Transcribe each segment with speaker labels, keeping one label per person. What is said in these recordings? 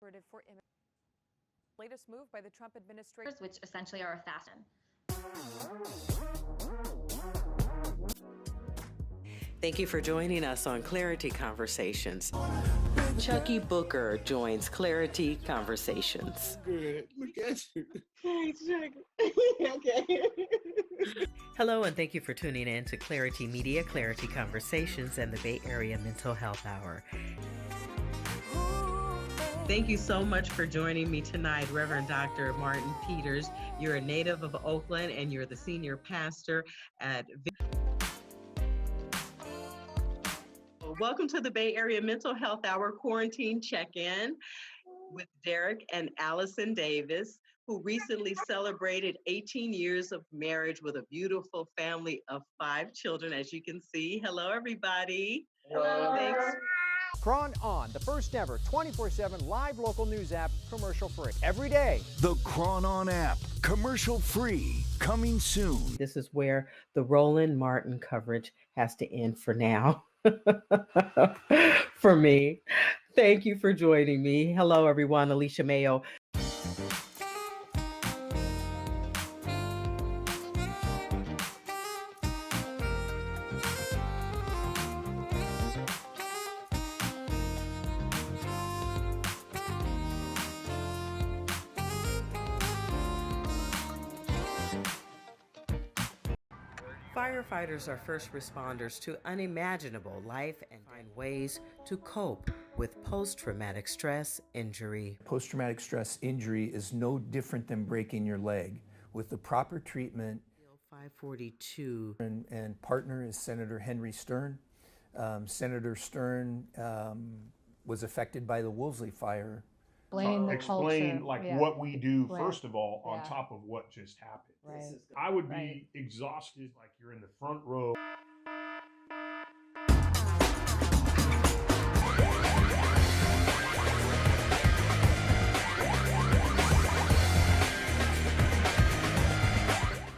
Speaker 1: For latest move by the Trump administration,
Speaker 2: which essentially are a fashion.
Speaker 3: Thank you for joining us on Clari-T Conversations. Chucky Booker joins Clari-T Conversations.
Speaker 4: Good. Look at you.
Speaker 5: Thanks, Chucky. Okay.
Speaker 3: Hello, and thank you for tuning in to Clari-T Media, Clari-T Conversations, and the Bay Area Mental Health Hour. Thank you so much for joining me tonight, Reverend Dr. Martin Peters. You're a native of Oakland, and you're the senior pastor at... Welcome to the Bay Area Mental Health Hour Quarantine Check-In with Derek and Allison Davis, who recently celebrated 18 years of marriage with a beautiful family of 5 children, as you can see. Hello, everybody.
Speaker 5: Hello.
Speaker 3: Thanks.
Speaker 6: Chron On, the first ever 24/7 live local news app, commercial free. Every day.
Speaker 7: The Chron On app, commercial free, coming soon.
Speaker 3: This is where the Roland Martin coverage has to end for now. For me. Thank you for joining me. Hello, everyone. Alicia Mayo. Firefighters are first responders to unimaginable life and find ways to cope with post-traumatic stress injury.
Speaker 8: Post-traumatic stress injury is no different than breaking your leg. With the proper treatment,
Speaker 3: 542.
Speaker 8: And partner is Senator Henry Stern. Senator Stern was affected by the Woolsey fire.
Speaker 4: Explain what we do first of all on
Speaker 1: Yeah.
Speaker 4: top of what just happened.
Speaker 1: Right.
Speaker 4: I would be exhausted, like you're in the front row.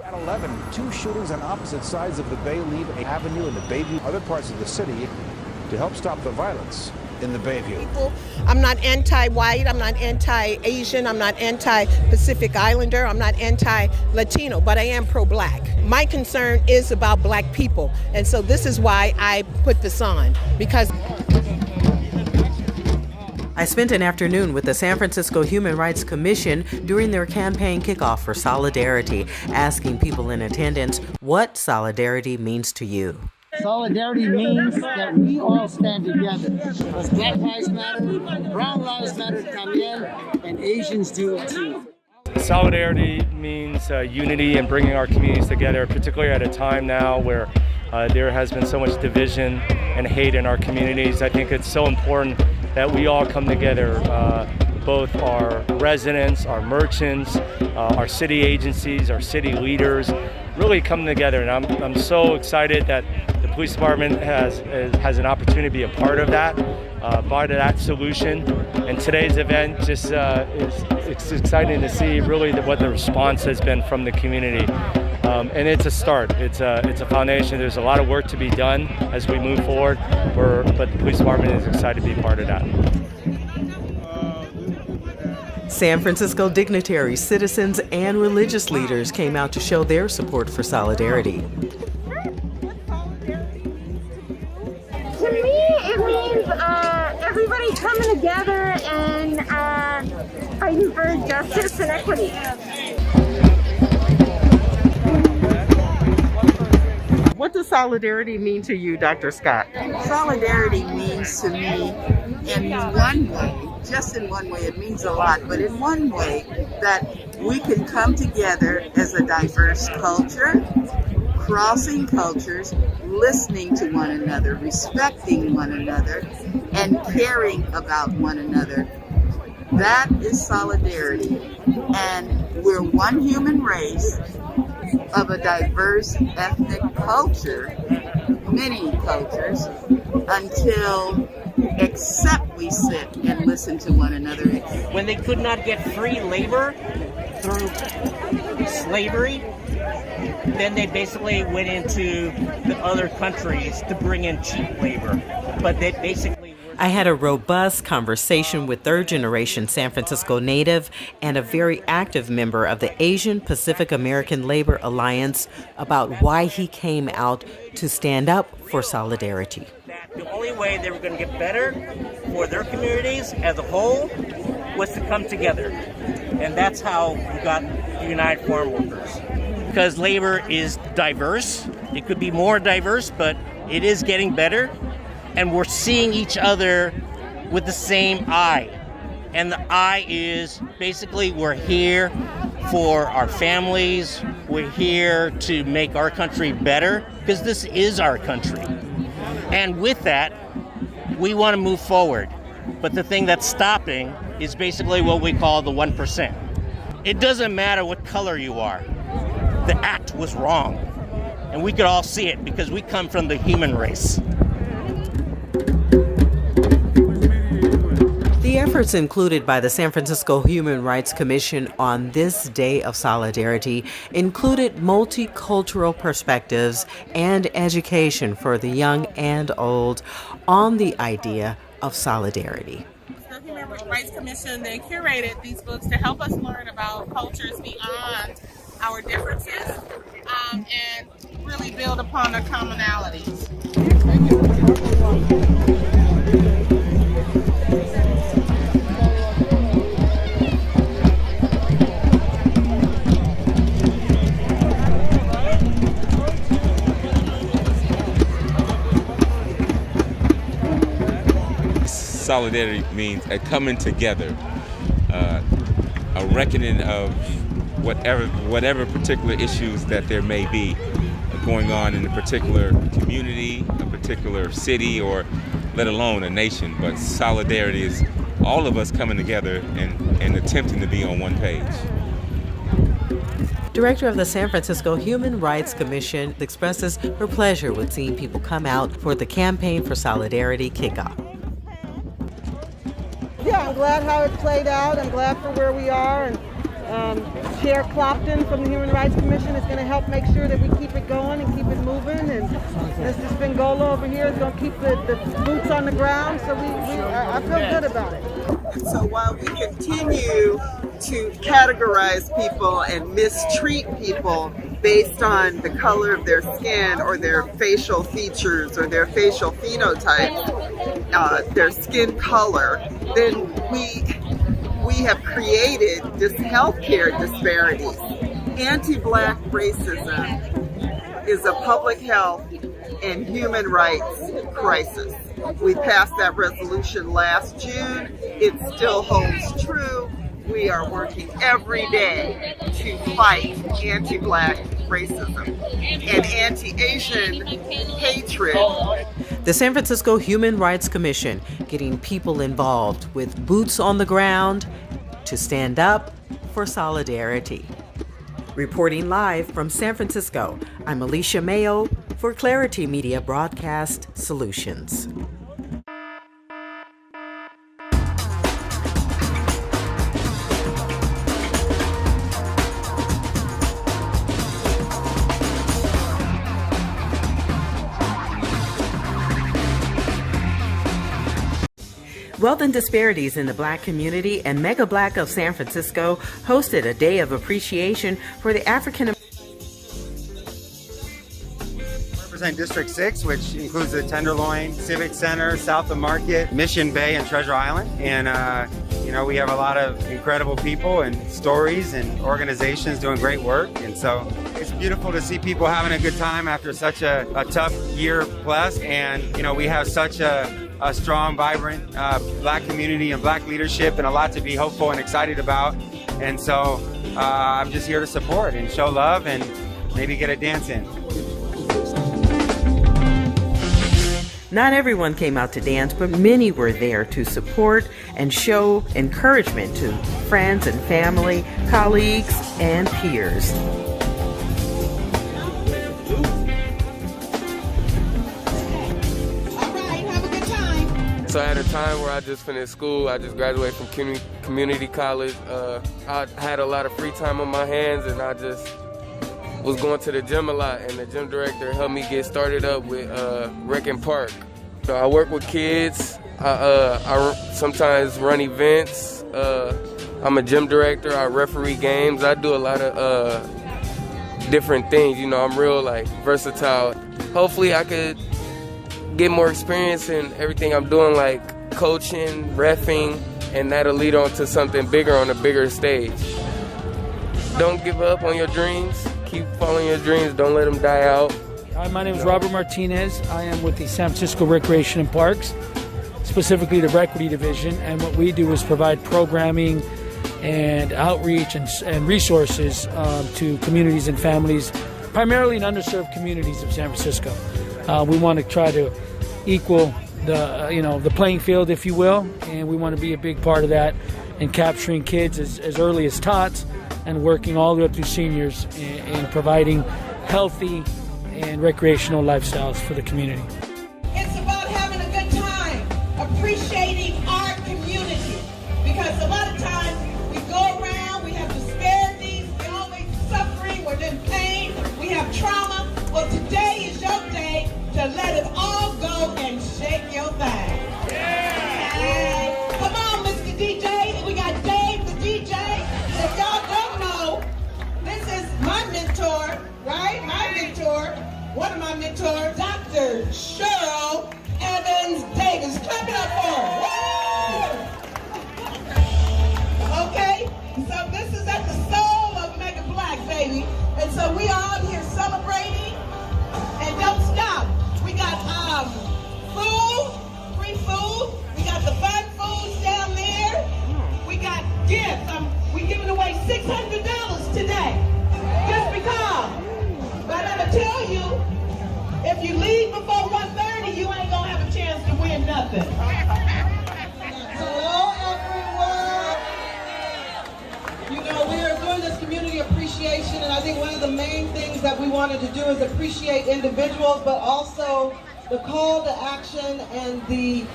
Speaker 9: At 11, 2 shootings on opposite sides of the Bayleaf Avenue in the Bayview, other parts of the city, to help stop the violence in the Bayview.
Speaker 5: I'm not anti-white, I'm not anti-Asian, I'm not anti-Pacific Islander, I'm not anti-Latino, but I am pro-black. My concern is about black people, and so this is why I put this on, because
Speaker 3: I spent an afternoon with the San Francisco Human Rights Commission during their campaign kickoff for Solidarity, asking people in attendance what solidarity means to you.
Speaker 10: Solidarity means that we all stand together. Because Black Lives Matter, Brown Lives Matter también, and Asians do it too.
Speaker 11: Solidarity means unity and bringing our communities together, particularly at a time now where there has been so much division and hate in our communities. I think it's so important that we all come together, both our residents, our merchants, our city agencies, our city leaders, really come together. And I'm so excited that the police department has an opportunity to be a part of that solution. And today's event just it's exciting to see really what the response has been from the community. And it's a start. It's a foundation. There's a lot of work to be done as we move forward, but the police department is excited to be part of that.
Speaker 3: San Francisco dignitaries, citizens, and religious leaders came out to show their support for solidarity.
Speaker 12: To me, it means everybody coming together and fighting for justice and equity.
Speaker 3: What does solidarity mean to you, Dr. Scott?
Speaker 13: Solidarity means to me, in one way, just in one way, it means a lot, but in one way, that we can come together as a diverse culture, crossing cultures, listening to one another, respecting one another, and caring about one another. That is solidarity. And we're one human race of a diverse ethnic culture, many cultures, until except we sit and listen to one another.
Speaker 14: When they could not get free labor through slavery, then they basically went into the other countries to bring in cheap labor. But they basically were
Speaker 2: I had a robust conversation with third-generation San Francisco native and a very active member of the Asian Pacific American Labor Alliance about why he came out to stand up for solidarity.
Speaker 14: The only way they were going to get better for their communities as a whole was to come together. And that's how we got the United Farm Workers. Because labor is diverse. It could be more diverse, but it is getting better. And we're seeing each other with the same eye. And the eye is basically we're here for our families. We're here to make our country better because this is our country. And with that, we want to move forward. But the thing that's stopping is basically what we call the 1%. It doesn't matter what color you are. The act was wrong. And we could all see it because we come from the human race.
Speaker 2: The efforts included by the San Francisco Human Rights Commission on this Day of Solidarity included multicultural perspectives and education for the young and old on the idea of solidarity.
Speaker 15: The Human Rights Commission, they curated these books to help us learn about cultures beyond our differences and really build upon the commonalities.
Speaker 16: Solidarity means a coming together, a reckoning of whatever particular issues that there may be going on in a particular community, a particular city, or let alone a nation. But solidarity is all of us coming together and attempting to be on one page.
Speaker 2: Director of the San Francisco Human Rights Commission expresses her pleasure with seeing people come out for the Campaign for Solidarity kickoff.
Speaker 17: Yeah, I'm glad how it played out. I'm glad for where we are. And Chair Clopton from the Human Rights Commission is going to help make sure that we keep it going and keep it moving. And Mr. Spingola over here is going to keep the boots on the ground. So I feel good about it.
Speaker 13: So while we continue to categorize people and mistreat people based on the color of their skin or their facial features or their facial phenotypes, their skin color, then we have created this healthcare disparities. Anti-Black racism is a public health and human rights crisis. We passed that resolution last June. It still holds true. We are working every day to fight anti-Black racism and anti-Asian hatred.
Speaker 2: The San Francisco Human Rights Commission getting people involved with boots on the ground to stand up for solidarity. Reporting live from San Francisco, I'm Alicia Mayo for Clari-T Media Broadcast Solutions. Wealth and Disparities in the Black Community and Mega Black of San Francisco hosted a day of appreciation for the African
Speaker 18: represent District 6, which includes the Tenderloin, Civic Center, South of Market, Mission Bay, and Treasure Island. And, we have a lot of incredible people and stories and organizations doing great work. And so it's beautiful to see people having a good time after such a tough year plus. And, we have such a strong, vibrant Black community and Black leadership and a lot to be hopeful and excited about. And so I'm just here to support and show love and maybe get a dance in.
Speaker 2: Not everyone came out to dance, but many were there to support and show encouragement to friends and family, colleagues, and peers.
Speaker 19: So at a time where I just finished school, I just graduated from community college. I had a lot of free time on my hands, and I just was going to the gym a lot, and the gym director helped me get started up with Rec and Park. So I work with kids I sometimes run events. I'm a gym director. I referee games. I do a lot of different things. You know, I'm real like versatile. Hopefully I could get more experience in everything I'm doing, like coaching, reffing, and that'll lead on to something bigger on a bigger stage. Don't give up on your dreams. Keep following your dreams. Don't let them die out.
Speaker 20: Hi, my name is Robert Martinez. I am with the San Francisco Recreation and Parks, specifically the Equity Division, and what we do is provide programming and outreach and resources to communities and families, primarily in underserved communities of San Francisco. We want to try to equal the playing field, if you will, and we want to be a big part of that in capturing kids as early as tots and working all the way up through seniors in providing healthy and recreational lifestyles for the community.
Speaker 21: It's about having a good time, appreciating our community, because a lot of times we go around, we have disparities, we're always suffering, we're in pain, we have trauma. Well, today is your day to let it all go and shake your thing. Yeah. Come on, Mr. DJ. We got Dave, the DJ. If y'all don't know, this is my mentor, right? My mentor, one of my mentors, Dr. Cheryl Evans Davis. Clap it up for her. Okay? So this is at the soul of Mega Black, baby. And so we all here celebrating. And don't stop. We got food, free food. We got the fun foods down there. We got gifts. We're giving away $600 today. Just because. But I'm going to tell you, if you leave before 1:30, you ain't going to have a chance to win nothing.
Speaker 17: Hello, everyone. You know, we are doing this community appreciation, and I think one of the main things that we wanted to do is appreciate individuals, but also the call to action and the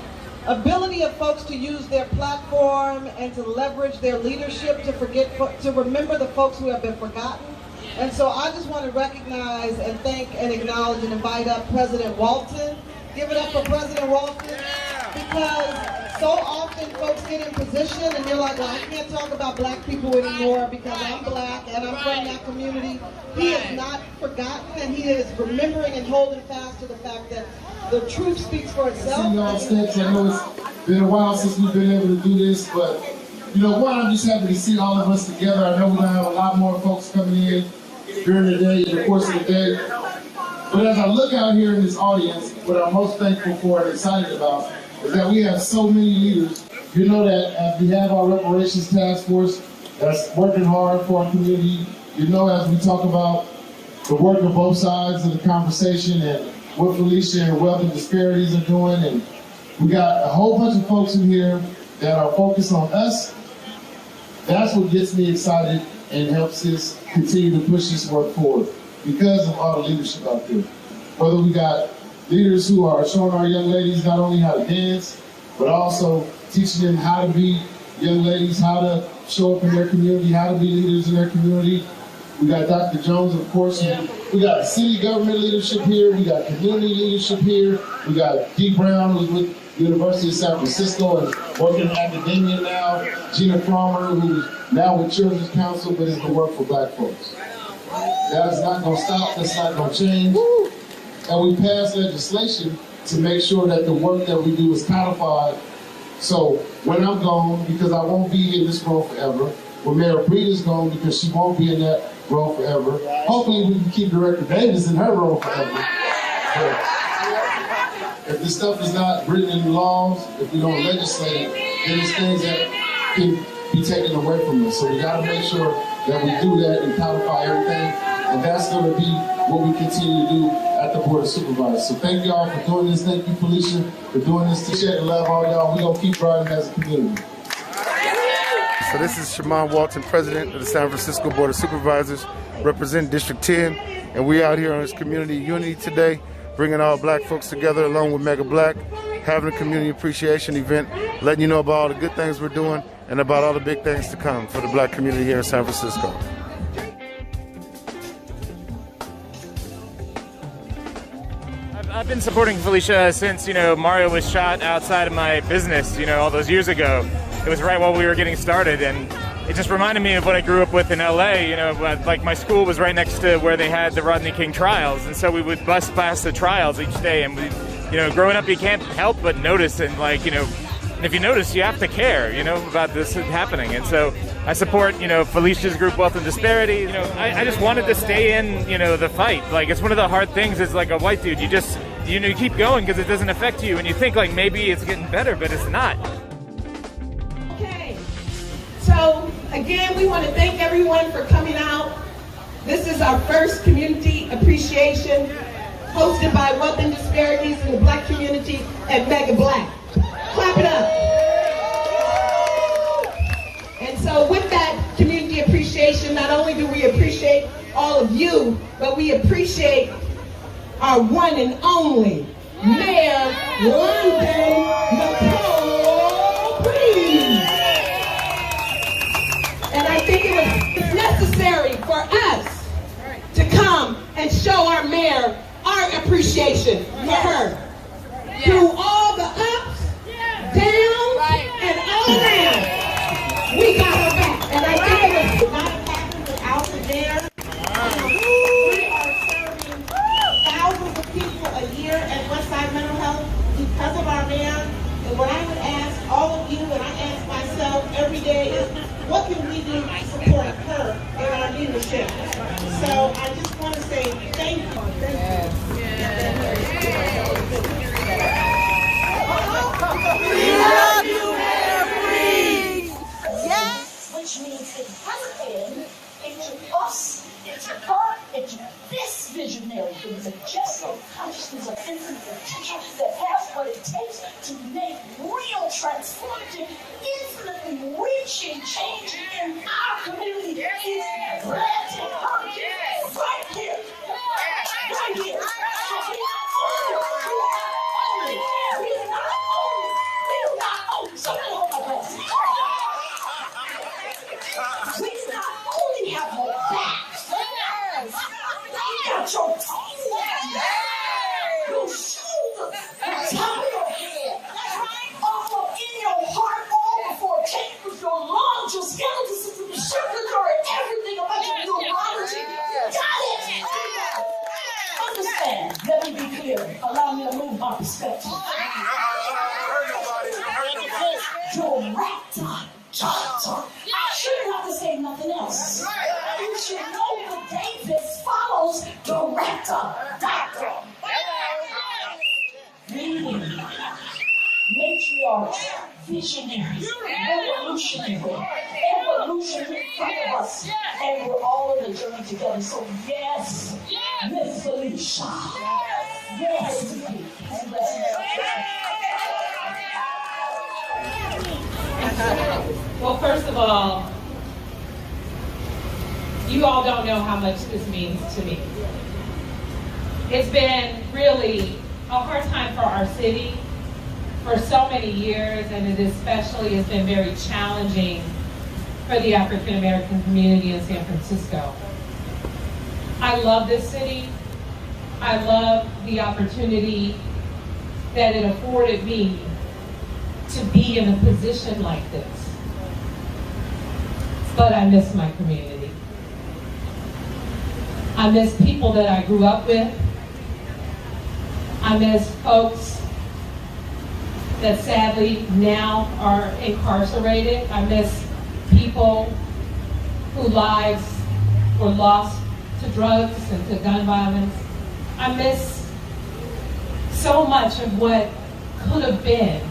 Speaker 17: ability of folks to use their platform and to leverage their leadership to remember the folks who have been forgotten. And so I just want to recognize and thank and acknowledge and invite up President Walton. Give it up for President Walton, because so often folks get in position and they're like, well, I can't talk about black people anymore because I'm black and I'm from that community. He is not forgotten, and he is remembering and holding fast to the fact that the truth speaks for itself.
Speaker 22: I know it's been a while since we've been able to do this, but you know what, I'm just happy to see all of us together. I know we're going to have a lot more folks coming in during the day, in the course of the day. But as I look out here in this audience, what I'm most thankful for and excited about is that we have so many leaders. You know that as we have our reparations task force that's working hard for our community, you know, as we talk about the work of both sides of the conversation and what Alicia and wealth and disparities are doing, and we got a whole bunch of folks in here that are focused on us. That's what gets me excited and helps us continue to push this work forward because of all the leadership out there. Whether we got leaders who are showing our young ladies not only how to dance, but also teaching them how to be young ladies, how to show up in their community, how to be leaders in their community. We got Dr. Jones, of course. We got city government leadership here. We got community leadership here. We got Dee Brown, who's with University of San Francisco and working in academia now. Gina Farmer, who's now with Children's Council, but is the work for black folks. That is not going to stop. That's not going to change. And we passed legislation to make sure that the work that we do is codified. So when I'm gone, because I won't be in this role forever, when Mayor Breeda's gone, because she won't be in that role forever, hopefully we can keep Director Davis in her role forever. But if this stuff is not written in laws, if we don't legislate it, then there's things that can be taken away from us. So we got to make sure that we do that and codify everything. And that's going to be what we continue to do at the Board of Supervisors. So thank y'all for doing this. Thank you, Alicia, for doing this. Appreciate and love all y'all. We're going to keep riding as a community.
Speaker 23: So this is Shaman Walton, President of the San Francisco Board of Supervisors, representing District 10. And we out here on this community unity today, bringing all black folks together along with Mega Black, having a community appreciation event, letting you know about all the good things we're doing and about all the big things to come for the black community here in San Francisco.
Speaker 20: I've
Speaker 6: been supporting Felicia since, Mario was shot outside of my business, all those years ago. It was right while we were getting started, and it just reminded me of what I grew up with in LA. Like my school was right next to where they had the Rodney King trials, and so we would bus past the trials each day. And growing up, you can't help but notice, and and if you notice, you have to care, about this happening. And so I support, Felicia's group, Wealth and Disparity. I just wanted to stay in, the fight. Like, it's one of the hard things as like a white dude. You just, you keep going because it doesn't affect you, and you think like maybe it's getting better, but it's not.
Speaker 21: Okay, so again, we want to thank everyone for coming out. This is our first community appreciation hosted by Wealth and Disparities in the Black community and Mega Black. Clap it up. And so with that community appreciation, not only do we appreciate all of you, but we appreciate our one and only Mayor London Nicole Breeze. And I think it's necessary for us to come and show our mayor our appreciation for her. Through all the ups, downs, and all around, we got her back. And I think it was not happening without the mayor. We are serving thousands of people a year at Westside Mental Health because of our mayor. And what I would ask all of you, and I ask myself every day, is what can we do to support her in our leadership? So I just want to say thank you.
Speaker 7: We love you, Mayor Breeze! Yes! Which means it hasn't been, it's us, it's her, it's this visionary who is a just consciousness of infinite potential that has what it takes to make real transformative, infinitely reaching change in our community. Is planting her right here. Right here. We not only have your backs, we got your toes, your shoulders, the top of your head, all up in your heart, all before it came with your lungs, your skeletal system, your circulatory, everything about your neurology. Got it! Understand, let me be clear. Allow me to move my perspective. Director. I shouldn't have to say nothing else. You should know the Davis follows director, doctor. Leading, matriarchs, visionaries, revolutionary in front of us, and we're all in the journey together. So yes, Miss Alicia, yes, and
Speaker 8: Well, first of all, you all don't know how much this means to me. It's been really a hard time for our city for so many years, and it especially has been very challenging for the African American community in San Francisco. I love this city. I love the opportunity that it afforded me to be in a position like this. But I miss my community. I miss people that I grew up with. I miss folks that sadly now are incarcerated. I miss people whose lives were lost to drugs and to gun violence. I miss so much of what could have been.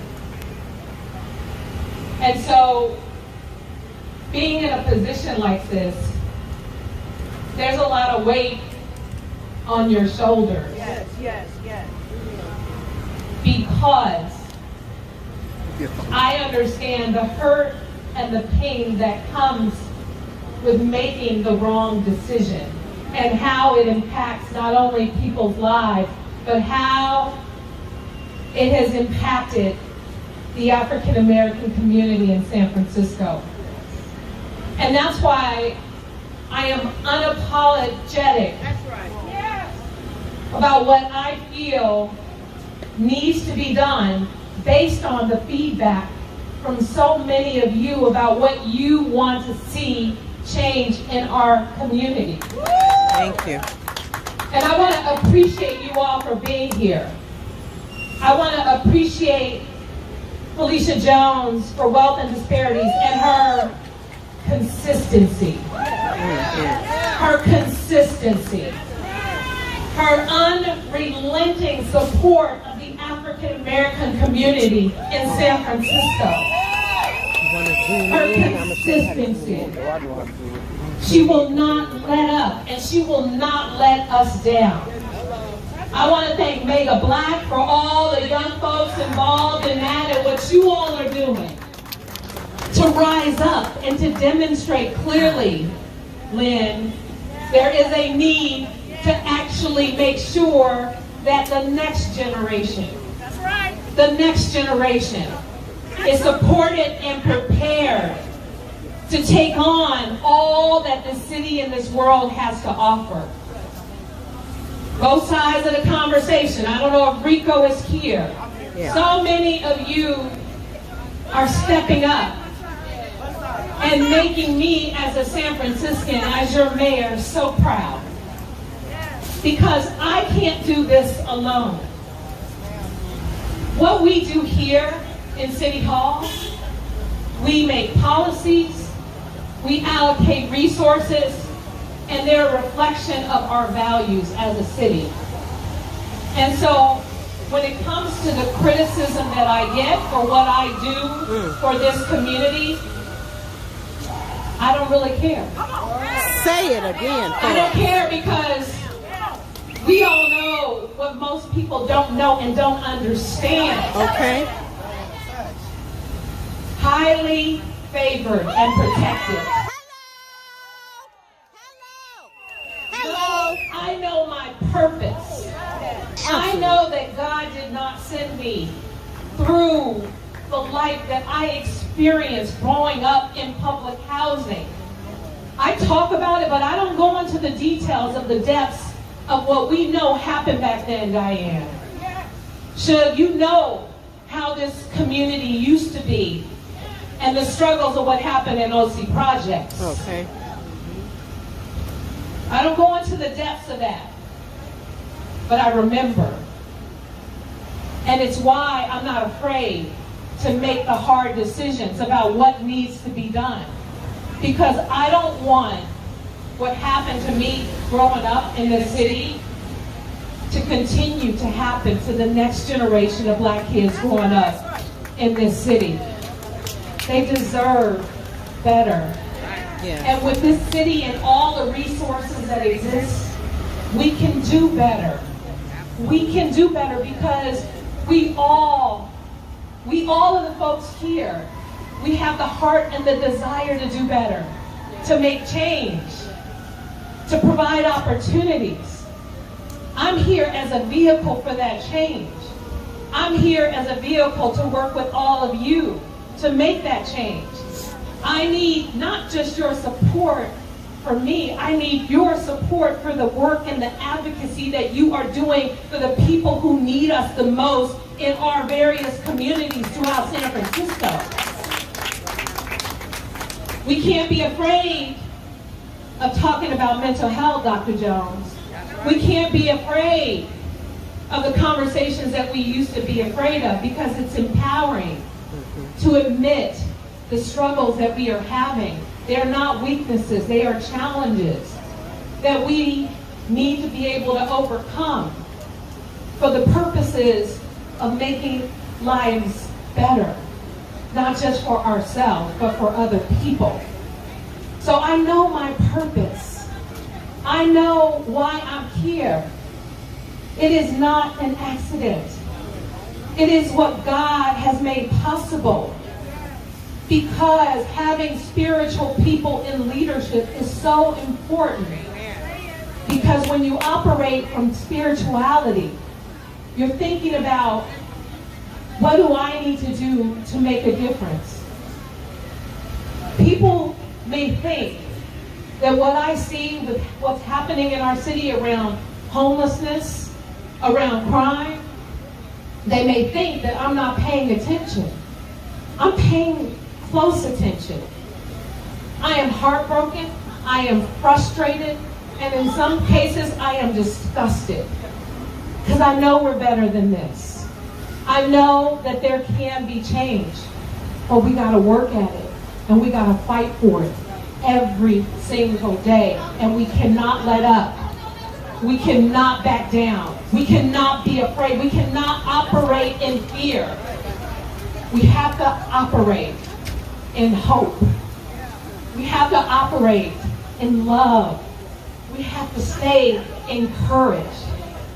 Speaker 8: And so, being in a position like this, there's a lot of weight on your shoulders.
Speaker 21: Yes.
Speaker 8: Because I understand the hurt and the pain that comes with making the wrong decision and how it impacts not only people's lives, but how it has impacted the African American community in San Francisco. And that's why I am unapologetic about what I feel needs to be done based on the feedback from so many of you about what you want to see change in our community.
Speaker 2: Thank you.
Speaker 8: And I want to appreciate you all for being here. I want to appreciate Alicia Jones for Wealth and Disparities and her consistency. Her consistency. Her unrelenting support of the African American community in San Francisco. Her consistency. She will not let up, and she will not let us down. I want to thank Mega Black for all the young folks involved in that and what you all are doing to rise up and to demonstrate clearly, Lynn, there is a need to actually make sure that the next generation, the next generation is supported and prepared to take on all that the city and this world has to offer. Both sides of the conversation. I don't know if Rico is here. Yeah. So many of you are stepping up and making me as a San Franciscan, as your mayor, so proud. Because I can't do this alone. What we do here in City Hall, we make policies, we allocate resources, and they're a reflection of our values as a city. And so when it comes to the criticism that I get for what I do for this community, I don't really care.
Speaker 5: Say it again.
Speaker 8: I don't care because we all know what most people don't know and don't understand.
Speaker 5: Okay.
Speaker 8: Highly favored and protected. Hello. I know my purpose. I know that God did not send me through the life that I experienced growing up in public housing. I talk about it, but I don't go into the details of the depths of what we know happened back then, Diane. Should you know how this community used to be and the struggles of what happened in OC Projects.
Speaker 5: Okay.
Speaker 8: I don't go into the depths of that, but I remember. And it's why I'm not afraid to make the hard decisions about what needs to be done. Because I don't want what happened to me growing up in the city to continue to happen to the next generation of black kids growing up in this city. They deserve better. Yeah. And with this city and all the resources that exist, we can do better. We can do better because we all of the folks here, we have the heart and the desire to do better, to make change, to provide opportunities. I'm here as a vehicle for that change. I'm here as a vehicle to work with all of you to make that change. I need not just your support for me, I need your support for the work and the advocacy that you are doing for the people who need us the most in our various communities throughout San Francisco. We can't be afraid of talking about mental health, Dr. Jones. We can't be afraid of the conversations that we used to be afraid of because it's empowering to admit the struggles that we are having. They're not weaknesses, they are challenges that we need to be able to overcome for the purposes of making lives better, not just for ourselves, but for other people. So I know my purpose. I know why I'm here. It is not an accident. It is what God has made possible. Because having spiritual people in leadership is so important. Because when you operate from spirituality, you're thinking about, what do I need to do to make a difference? People may think that what I see with what's happening in our city around homelessness, around crime, they may think that I'm not paying attention. I'm paying close attention. I am heartbroken, I am frustrated, and in some cases I am disgusted. Because I know we're better than this. I know that there can be change, but we gotta work at it, and we gotta fight for it every single day, and we cannot let up. We cannot back down. We cannot be afraid. We cannot operate in fear. We have to operate in hope. We have to operate in love. We have to stay encouraged.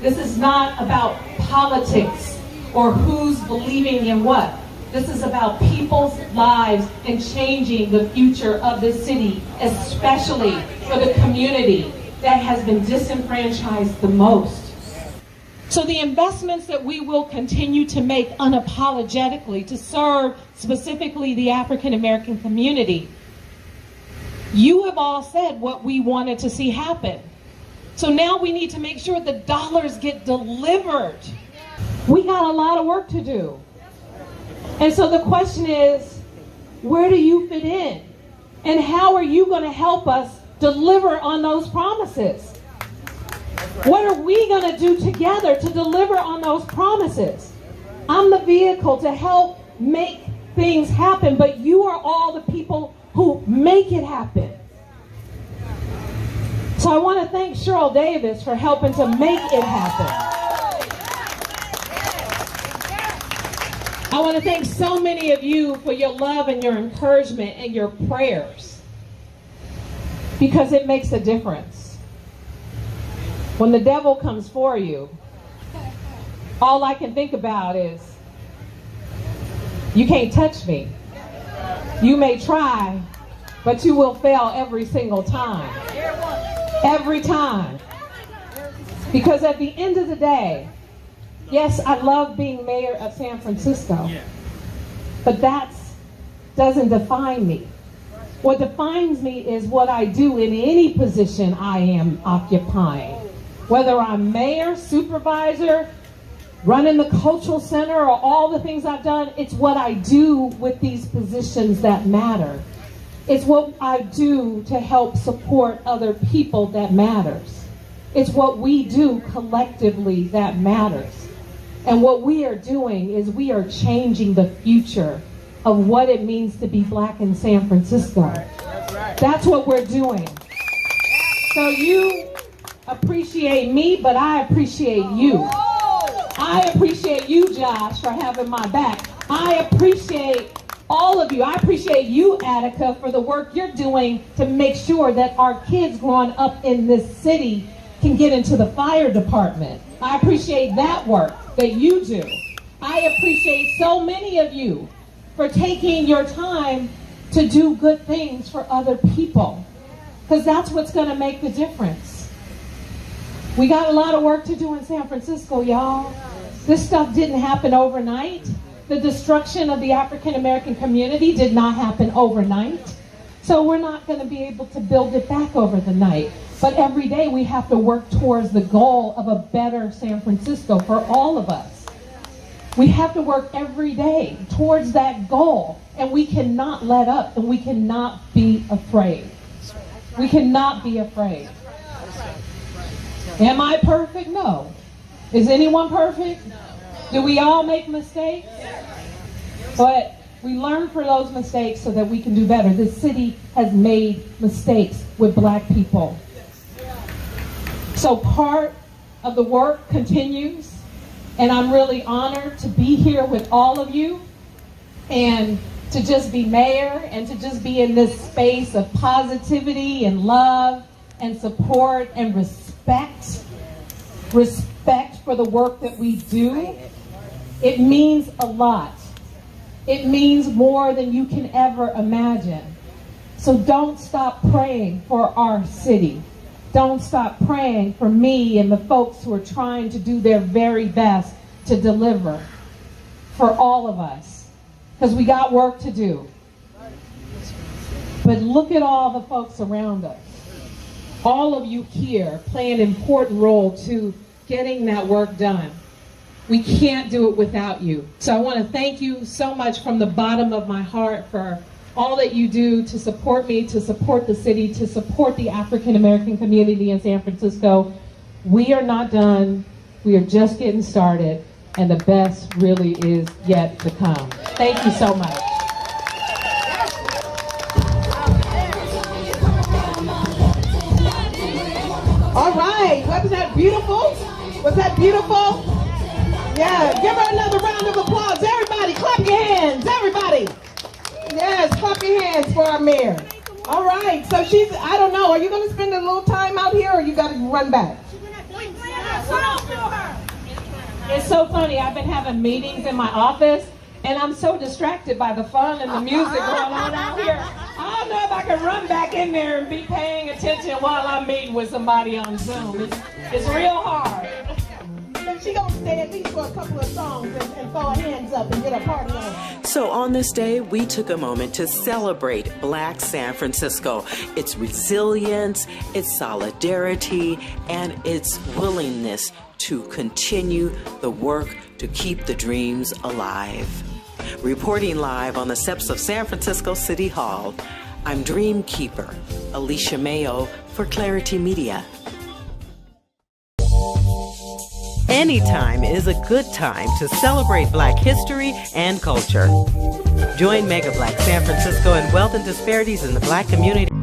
Speaker 8: This is not about politics or who's believing in what. This is about people's lives and changing the future of this city, especially for the community that has been disenfranchised the most. So the investments that we will continue to make unapologetically to serve specifically the African American community, you have all said what we wanted to see happen. So now we need to make sure the dollars get delivered. We got a lot of work to do. And so the question is, where do you fit in? And how are you going to help us deliver on those promises? What are we going to do together to deliver on those promises? I'm the vehicle to help make things happen, but you are all the people who make it happen. So I want to thank Cheryl Davis for helping to make it happen. I want to thank so many of you for your love and your encouragement and your prayers, because it makes a difference. When the devil comes for you, all I can think about is, you can't touch me. You may try, but you will fail every single time. Every time. Because at the end of the day, yes, I love being mayor of San Francisco, but that doesn't define me. What defines me is what I do in any position I am occupying. Whether I'm mayor, supervisor, running the cultural center, or all the things I've done, it's what I do with these positions that matter. It's what I do to help support other people that matters. It's what we do collectively that matters. And what we are doing is we are changing the future of what it means to be black in San Francisco. That's what we're doing. So you appreciate me, but I appreciate you. I appreciate you, Josh, for having my back. I appreciate all of you. I appreciate you, Attica, for the work you're doing to make sure that our kids growing up in this city can get into the fire department. I appreciate that work that you do. I appreciate so many of you for taking your time to do good things for other people, because that's what's going to make the difference. We got a lot of work to do in San Francisco, y'all. This stuff didn't happen overnight. The destruction of the African American community did not happen overnight. So we're not going to be able to build it back over the night. But every day we have to work towards the goal of a better San Francisco for all of us. We have to work every day towards that goal, and we cannot let up, and we cannot be afraid. We cannot be afraid. Am I perfect? No. Is anyone perfect? Do we all make mistakes? But we learn from those mistakes so that we can do better. This city has made mistakes with black people. So part of the work continues, and I'm really honored to be here with all of you and to just be mayor and to just be in this space of positivity and love and support and respect for the work that we do. It means a lot. It means more than you can ever imagine. So don't stop praying for our city. Don't stop praying for me and the folks who are trying to do their very best to deliver for all of us, because we got work to do. But look at all the folks around us. All of you here play an important role to getting that work done. We can't do it without you. So I want to thank you so much from the bottom of my heart for all that you do to support me, to support the city, to support the African American community in San Francisco. We are not done. We are just getting started, and the best really is yet to come. Thank you so much.
Speaker 21: All right, wasn't that beautiful? Was that beautiful? Yeah, give her another round of applause. Everybody, clap your hands, everybody. Yes, clap your hands for our mayor. All right, so she's, I don't know, are you gonna spend a little time out here or you gotta run back?
Speaker 8: It's so funny, I've been having meetings in my office and I'm so distracted by the fun and the music going on out here. I don't know if I can run back in there and be paying attention while I'm meeting with somebody on Zoom. It's real hard.
Speaker 21: But she gonna stay at least for a couple of songs and throw her hands up and get a party on.
Speaker 2: So on this day, we took a moment to celebrate Black San Francisco, its resilience, its solidarity, and its willingness to continue the work to keep the dreams alive. Reporting live on the steps of San Francisco City Hall, I'm Dream Keeper, Alicia Mayo for Clari-T Media. Anytime is a good time to celebrate Black history and culture. Join Mega Black San Francisco and Wealth and Disparities in the Black community.